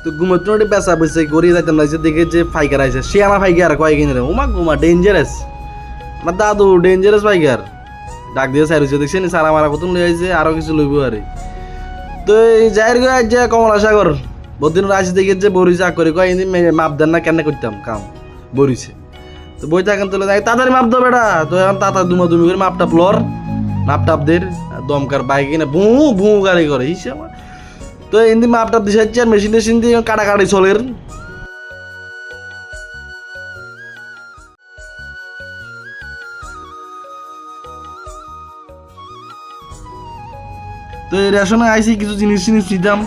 তো ঘুমোতে পেঁচা পেঁচে গড়িয়ে যাইতাম লাগছে দেখে যে ফাইকার আছে সে আমার ফাইকার কয় কিনে রে ওমা ঘুমা ডেঞ্জারাস আমার দাদু ডেঞ্জারাস ফাইকার ডাক দিয়ে সাইড হচ্ছে দেখছেন সারা মারা কত লই আইছে আরো কিছু লইব আরে তো এই যাইর গো আজ কমলা সাগর বহুদিন রাজি দেখে যে বরিছে করে কয় ইনি মাপ দেন না কেন করতাম কাম বরিছে তো বই থাকেন তো তাড়াতাড়ি মাপ দাও বেটা তো এখন তাড়াতাড়ি দুমি করে মাপটা ফ্লোর মাপটাপদের দমকার বাইক কিনে ভু ভু গাড়ি করে হিসাব তো এমনি মাপটাপ দিছে আর মেশিন টেশিন দিয়ে কাটাকাটি চলের তো এই রেশনে আইসি কিছু জিনিস টিনিস দিতাম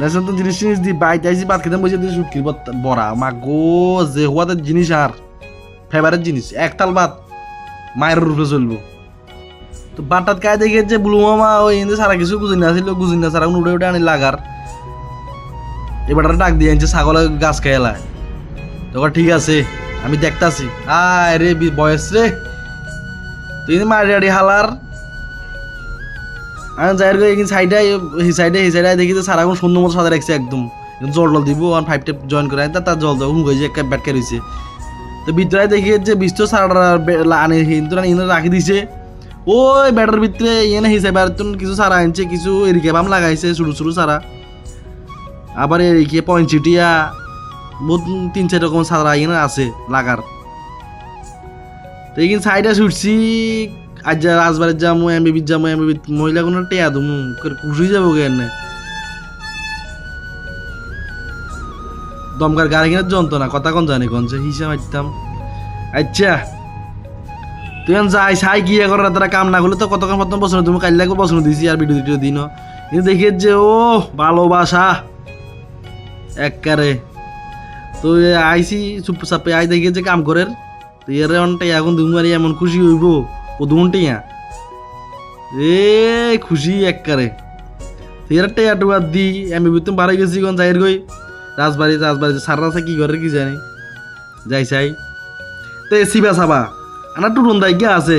রেশন তো জিনিস টিনিস দিই বাইতে আইসি ভাত খেতাম বসে দিয়ে শুটকির বড়া মা গো যে হওয়াতে জিনিস আর ফেভারিট জিনিস একতাল ভাত মায়ের রূপে চলবো তো বাটাত কায় দেখে যে বুলু মামা ওই এনে সারা কিছু গুজিন না ছিল গুজিন না সারা উঠে উঠে আনি লাগার এবার ডাক দিয়ে আনছে ছাগলের গাছ খেলায় তখন ঠিক আছে আমি দেখতাছি আয় রে বয়স রে তুই মারি হালার আমি যাই এখানে সাইডে এই সাইডে দেখি যে সারা এখন সুন্দর মতো সাদা রাখছে একদম জল টল দিব আর 5 টেপ জয়েন করে তার জল দেবো হয়ে যায় একটা ব্যাটকে রয়েছে তো ভিতরে দেখি যে বিষ্ট সারা আনে হিন্দু রাখি দিছে ওই ব্যাটার ভিতরে এনে হিসাবে আর কিছু সারা আনছে কিছু এরিকে বাম লাগাইছে ছোটো ছোটো সারা আবার এরিকে পয়েন্টিয়া বহুত 3-4 রকম সারা এখানে আছে লাগার তো এখানে সাইডে ছুটছি আজ রাজবাড়ির যাবো এমবিবির যাবো এমবিবি মহিলাগুলো টেয়া দুমু খুশি যাবো কেন দমকার গাড়ি কিনার যন্ত্রণা কথা কোন জানি কোন যে হিসাব মারতাম আচ্ছা তুই যাই সাই গিয়ে করার তারা কাম না করলে তো কতক্ষণ প্রথম বসনো তুমি কাল লাগবে বসনো দিছি আর ভিডিও টিডিও দিনও কিন্তু দেখি যে ও ভালোবাসা এককারে তো আইসি চুপ চাপে আই দেখি যে কাম করের তো এর অনটাই এখন দুমারি এমন খুশি হইব ও দুমটিয়া এ খুশি এককারে তো এর টেয়া টুয়া দি আমি তুমি বাড়ি গেছি কোন যাইর গই রাজবাড়ি সারা রাস্তা কি করে কি জানি যাই চাই তো সিবা সাবা আনা টুটন দাই গিয়া আছে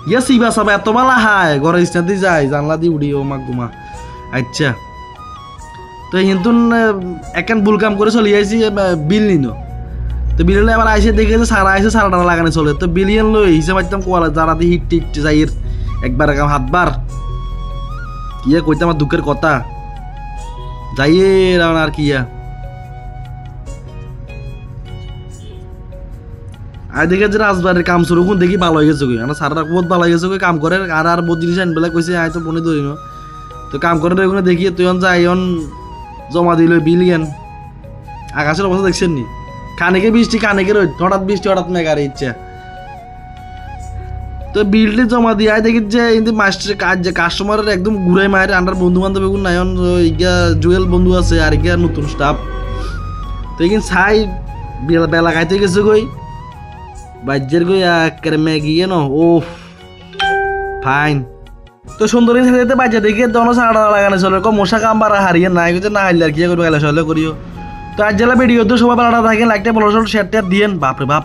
ইয়া সিবা সাবা এত বালা হায় ঘরের স্টাদি যায় জানলা দি উড়ি ও মা গুমা আচ্ছা তো হিন্দুন একান ভুল কাম করে চলে আইসি বিল নিনো তো বিল আবার আইসে দেখে যে সারা আইসে সারা টানা লাগানো চলে তো বিলিয়ন লই হিসাব একদম কোয়ালা যারা দিয়ে হিট টিট যাইয়ের একবার কাম হাতবার কিয়া কইতে আমার দুঃখের কথা যাইয়ের আর কিয়া আর দেখে যে রাজবাড়ির কাম শুরু কোন দেখি ভালো হয়ে গেছে আমার সারা বহুত ভালো হয়ে গেছে কাম করে আর বহুত জিনিস আনবেলা কইছে আয় তো বনে ধরি না তো কাম করে ওখানে দেখি তুই যাই জমা দিল বিলিয়ন আকাশের অবস্থা দেখছেন নি কানেকে বৃষ্টি কানেকে রোদ হঠাৎ বৃষ্টি হঠাৎ মেঘার ইচ্ছা তো বিলটি জমা দিয়ে আয় দেখি যে কিন্তু মাস্টার কাজ যে কাস্টমারের একদম ঘুরাই মায়ের আন্ডার বন্ধু বান্ধব এগুলো নাই ইগা জুয়েল বন্ধু আছে আর ইগা নতুন স্টাফ তো এখানে ছাই বেলা খাইতে গেছে কই বাজ্যের গই একেবারে ম্যাগি নো ও ফাইন তো সুন্দরী ছেড়ে বাজ্যা দেখে দোনো সাড়া লাগানো চলে মশা কামবার হারিয়ে নাই না হারলে আর কি করবে গেলে সহলে করিও তো আজ জেলা ভিডিও তো সবাই ভালো থাকে লাইকটা ফলো শেয়ারটা দিয়েন বাপরে বাপ